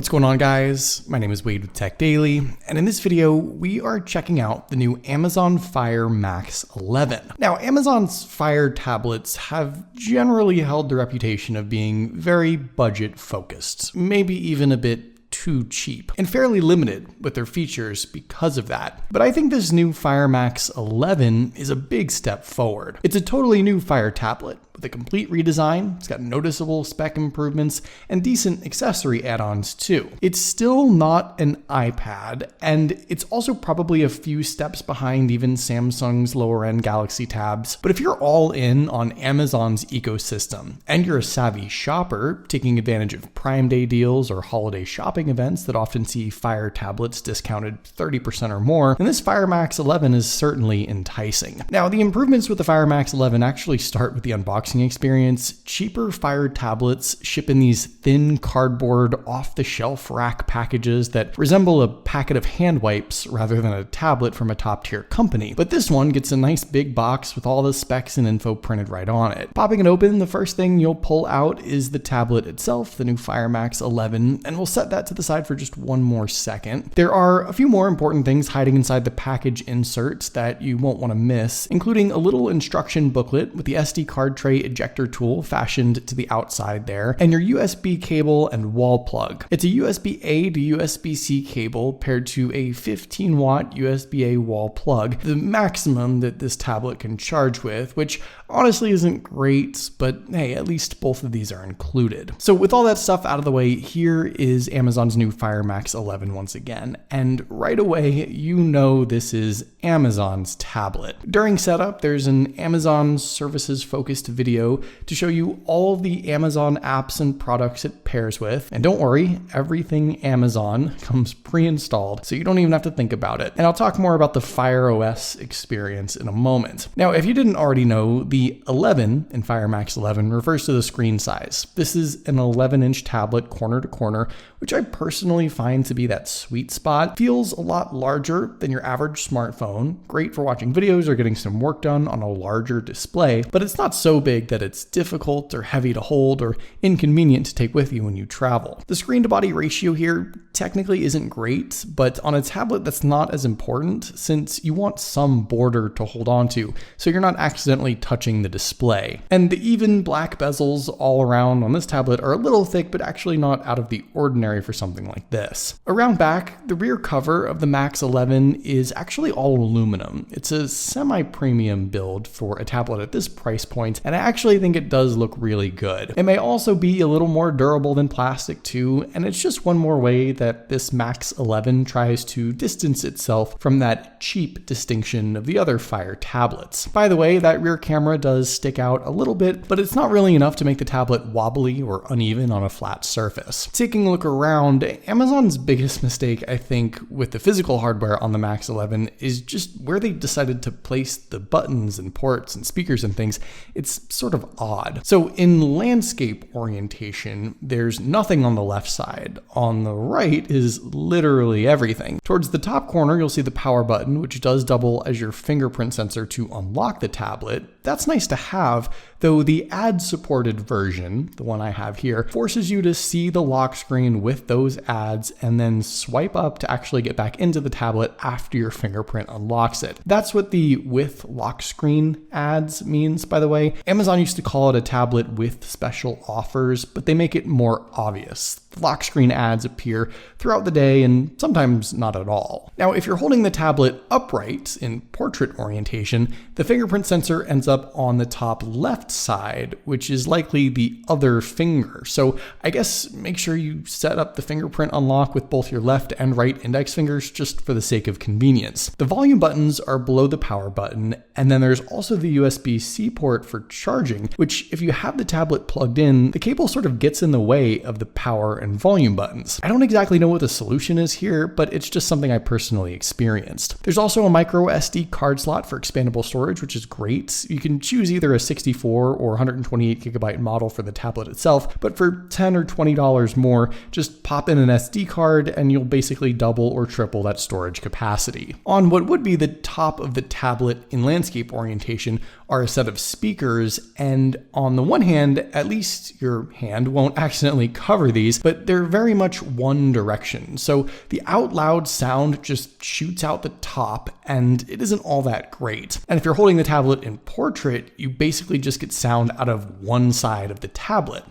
What's going on, guys? My name is Wade with TechDaily, and in this video, we are checking out the new Amazon Fire Max 11. Now, Amazon's Fire tablets have generally held the reputation of being very budget-focused, maybe even a bit too cheap, and fairly limited with their features because of that. But I think this new Fire Max 11 is a big step forward. It's a totally new Fire tablet with a complete redesign. It's got noticeable spec improvements and decent accessory add-ons too. It's still not an iPad, and it's also probably a few steps behind even Samsung's lower-end Galaxy tabs. But if you're all in on Amazon's ecosystem and you're a savvy shopper taking advantage of Prime Day deals or holiday shopping events that often see Fire tablets discounted 30% or more, then this Fire Max 11 is certainly enticing. Now, the improvements with the Fire Max 11 actually start with the unboxing experience. Cheaper Fire tablets ship in these thin cardboard off-the-shelf rack packages that resemble a packet of hand wipes rather than a tablet from a top-tier company. But this one gets a nice big box with all the specs and info printed right on it. Popping it open, the first thing you'll pull out is the tablet itself, the new Fire Max 11, and we'll set that to the side for just one more second. There are a few more important things hiding inside the package inserts that you won't want to miss, including a little instruction booklet with the SD card tray ejector tool fashioned to the outside there, and your USB cable and wall plug. It's a USB-A to USB-C cable paired to a 15-watt USB-A wall plug, the maximum that this tablet can charge with, which honestly isn't great, but hey, at least both of these are included. So with all that stuff out of the way, here is Amazon's new Fire Max 11 once again, and right away, you know this is Amazon's tablet. During setup, there's an Amazon services-focused video to show you all the Amazon apps and products it pairs with, and don't worry, everything Amazon comes pre-installed, so you don't even have to think about it. And I'll talk more about the FireOS experience in a moment. Now, if you didn't already know, the 11 in Fire Max 11 refers to the screen size. This is an 11-inch tablet corner to corner, which I personally find to be that sweet spot. Feels a lot larger than your average smartphone, great for watching videos or getting some work done on a larger display, but it's not so big that it's difficult or heavy to hold or inconvenient to take with you when you travel. The screen to body ratio here technically isn't great, but on a tablet that's not as important since you want some border to hold on to so you're not accidentally touching the display. And the even black bezels all around on this tablet are a little thick, but actually not out of the ordinary for something like this. Around back, the rear cover of the Max 11 is actually all aluminum. It's a semi-premium build for a tablet at this price point, and I actually think it does look really good. It may also be a little more durable than plastic too, and it's just one more way that this Max 11 tries to distance itself from that cheap distinction of the other Fire tablets. By the way, that rear camera does stick out a little bit, but it's not really enough to make the tablet wobbly or uneven on a flat surface. Taking a look around, Amazon's biggest mistake, I think, with the physical hardware on the Max 11 is just where they decided to place the buttons and ports and speakers and things. It's sort of odd. So in landscape orientation, there's nothing on the left side. On the right is literally everything. Towards the top corner, you'll see the power button, which does double as your fingerprint sensor to unlock the tablet. That's nice to have, though the ad-supported version, the one I have here, forces you to see the lock screen with those ads and then swipe up to actually get back into the tablet after your fingerprint unlocks it. That's what the with lock screen ads means, by the way. Amazon used to call it a tablet with special offers, but they make it more obvious. The lock screen ads appear throughout the day and sometimes not at all. Now, if you're holding the tablet upright in portrait orientation, the fingerprint sensor ends up on the top left side, which is likely the other finger. So I guess make sure you set up the fingerprint unlock with both your left and right index fingers just for the sake of convenience. The volume buttons are below the power button, and then there's also the USB-C port for charging, which if you have the tablet plugged in, the cable sort of gets in the way of the power and volume buttons. I don't exactly know what the solution is here, but it's just something I personally experienced. There's also a micro SD card slot for expandable storage, which is great. You can choose either a 64 or 128 gigabyte model for the tablet itself, but for $10 or $20 more, just pop in an SD card and you'll basically double or triple that storage capacity. On what would be the top of the tablet in landscape orientation are a set of speakers, and on the one hand, at least your hand won't accidentally cover these, but but they're very much one direction. So the out loud sound just shoots out the top, and it isn't all that great. And if you're holding the tablet in portrait, you basically just get sound out of one side of the tablet.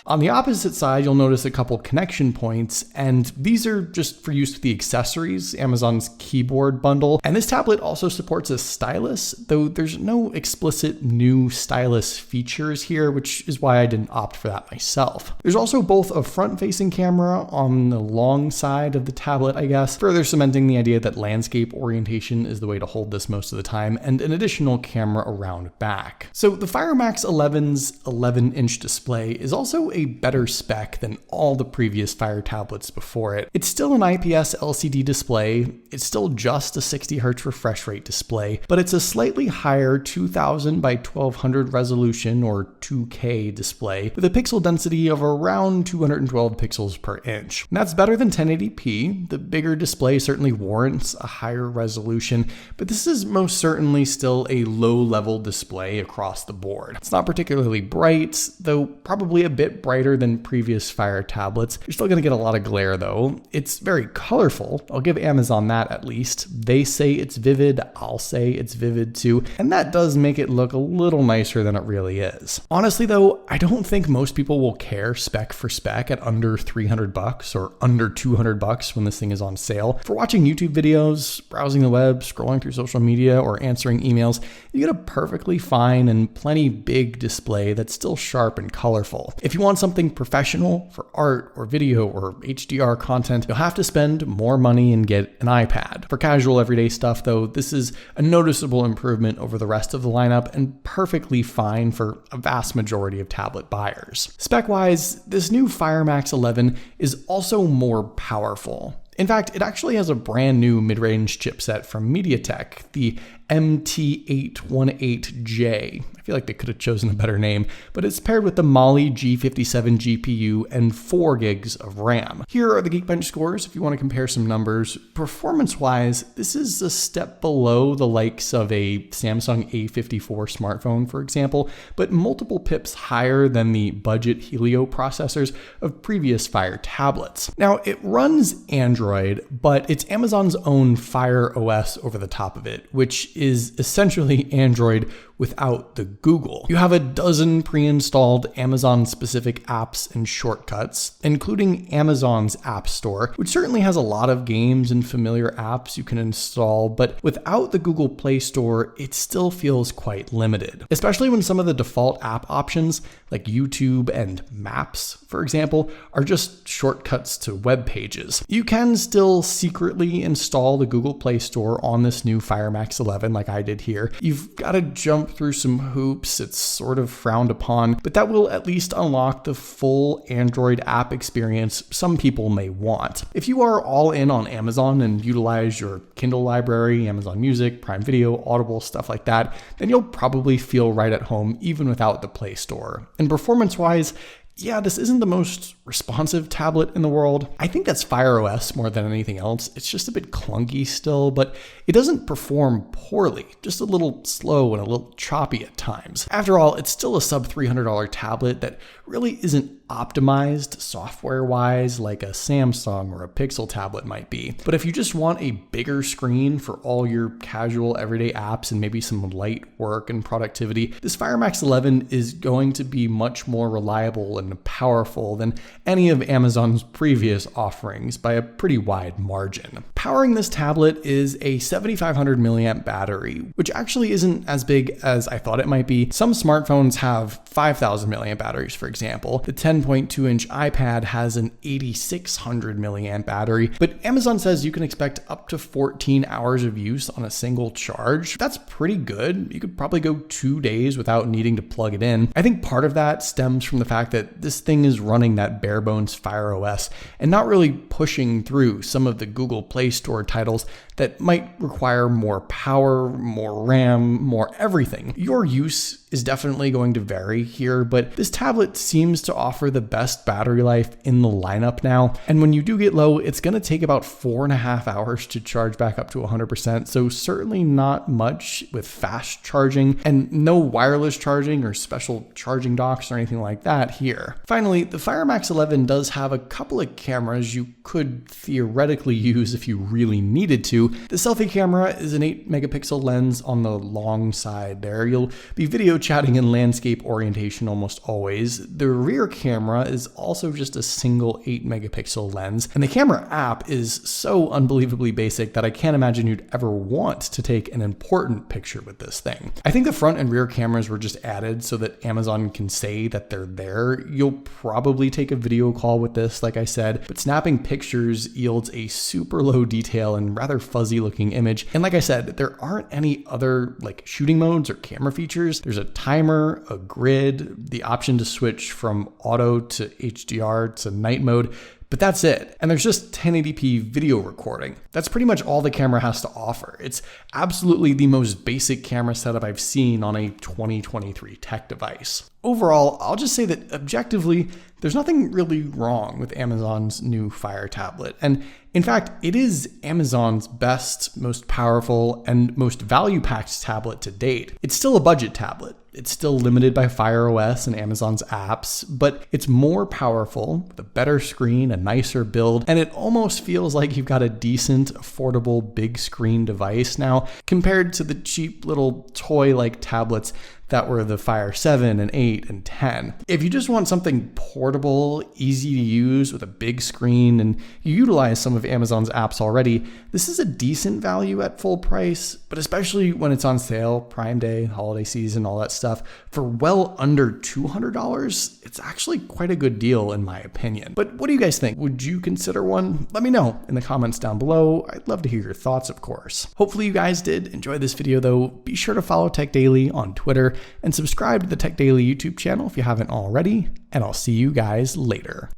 On the opposite side, you'll notice a couple connection points, and these are just for use with the accessories, Amazon's keyboard bundle. And this tablet also supports a stylus, though there's no explicit new stylus features here, which is why I didn't opt for that myself. There's also both a front-facing camera on the long side of the tablet, I guess, further cementing the idea that landscape orientation is the way to hold this most of the time, and an additional camera around back. So the Fire Max 11's 11-inch display is also a better spec than all the previous Fire tablets before it. It's still an IPS LCD display, it's still just a 60Hz refresh rate display, but it's a slightly higher 2000 by 1200 resolution or 2K display with a pixel density of around 212 pixels per inch. And that's better than 1080p. The bigger display certainly warrants a higher resolution, but this is most certainly still a low-level display across the board. It's not particularly bright, though probably a bit brighter than previous Fire tablets. You're still going to get a lot of glare though. It's very colorful. I'll give Amazon that at least. They say it's vivid, I'll say it's vivid too, and that does make it look a little nicer than it really is. Honestly though, I don't think most people will care spec for spec at under $300 or under $200 when this thing is on sale. For watching YouTube videos, browsing the web, scrolling through social media, or answering emails, you get a perfectly fine and plenty big display that's still sharp and colorful. If you want something professional for art or video or HDR content, you'll have to spend more money and get an iPad. For casual everyday stuff though, this is a noticeable improvement over the rest of the lineup and perfectly fine for a vast majority of tablet buyers. Spec-wise, this new Fire Max 11 is also more powerful. In fact, it actually has a brand new mid-range chipset from MediaTek, the MT818J. I feel like they could have chosen a better name, but it's paired with the Mali G57 GPU and 4 gigs of RAM. Here are the Geekbench scores if you want to compare some numbers. Performance-wise, this is a step below the likes of a Samsung A54 smartphone, for example, but multiple pips higher than the budget Helio processors of previous Fire tablets. Now, it runs Android, but it's Amazon's own FireOS over the top of it, which is essentially Android without the Google. You have a dozen pre-installed Amazon-specific apps and shortcuts, including Amazon's App Store, which certainly has a lot of games and familiar apps you can install, but without the Google Play Store, it still feels quite limited, especially when some of the default app options, like YouTube and Maps, for example, are just shortcuts to web pages. You can still secretly install the Google Play Store on this new Fire Max 11 like I did here. You've got to jump through some hoops, it's sort of frowned upon, but that will at least unlock the full Android app experience some people may want. If you are all in on Amazon and utilize your Kindle library, Amazon Music, Prime Video, Audible, stuff like that, then you'll probably feel right at home even without the Play Store. And performance-wise, yeah, this isn't the most responsive tablet in the world. I think that's FireOS more than anything else. It's just a bit clunky still, but it doesn't perform poorly, just a little slow and a little choppy at times. After all, it's still a sub $300 tablet that really isn't optimized software-wise like a Samsung or a Pixel tablet might be. But if you just want a bigger screen for all your casual everyday apps and maybe some light work and productivity, this Fire Max 11 is going to be much more reliable and powerful than any of Amazon's previous offerings by a pretty wide margin. Powering this tablet is a 7500 milliamp battery, which actually isn't as big as I thought it might be. Some smartphones have 5000 milliamp batteries, for example. The 10.2-inch iPad has an 8600 milliamp battery, but Amazon says you can expect up to 14 hours of use on a single charge. That's pretty good. You could probably go 2 days without needing to plug it in. I think part of that stems from the fact that this thing is running that bare bones FireOS and not really pushing through some of the Google Play Store titles that might require more power, more RAM, more everything. Your use is definitely going to vary here, but this tablet seems to offer the best battery life in the lineup now. And when you do get low, it's going to take about 4.5 hours to charge back up to 100%. So certainly not much with fast charging, and no wireless charging or special charging docks or anything like that here. Finally, the Fire Max 11 does have a couple of cameras you could theoretically use if you really needed to. The selfie camera is an 8 megapixel lens on the long side there. You'll be video chatting in landscape orientation almost always. The rear camera is also just a single 8 megapixel lens, and the camera app is so unbelievably basic that I can't imagine you'd ever want to take an important picture with this thing. I think the front and rear cameras were just added so that Amazon can say that they're there. You'll probably take a video call with this, like I said, but snapping pictures yields a super low detail and rather fuzzy looking image. And like I said, there aren't any other like shooting modes or camera features. There's a timer, a grid, the option to switch from auto to HDR to night mode, but that's it. And there's just 1080p video recording. That's pretty much all the camera has to offer. It's absolutely the most basic camera setup I've seen on a 2023 tech device. Overall, I'll just say that objectively, there's nothing really wrong with Amazon's new Fire tablet. And in fact, it is Amazon's best, most powerful, and most value-packed tablet to date. It's still a budget tablet. It's still limited by FireOS and Amazon's apps, but it's more powerful, with a better screen, a nicer build, and it almost feels like you've got a decent, affordable, big screen device now, compared to the cheap little toy-like tablets that were the Fire 7 and 8 and 10. If you just want something portable, easy to use with a big screen, and you utilize some of Amazon's apps already, this is a decent value at full price, but especially when it's on sale, Prime Day, holiday season, all that stuff, for well under $200, it's actually quite a good deal in my opinion. But what do you guys think? Would you consider one? Let me know in the comments down below. I'd love to hear your thoughts, of course. Hopefully you guys did enjoy this video though. Be sure to follow TechDaily on Twitter and subscribe to the TechDaily YouTube channel if you haven't already, and I'll see you guys later.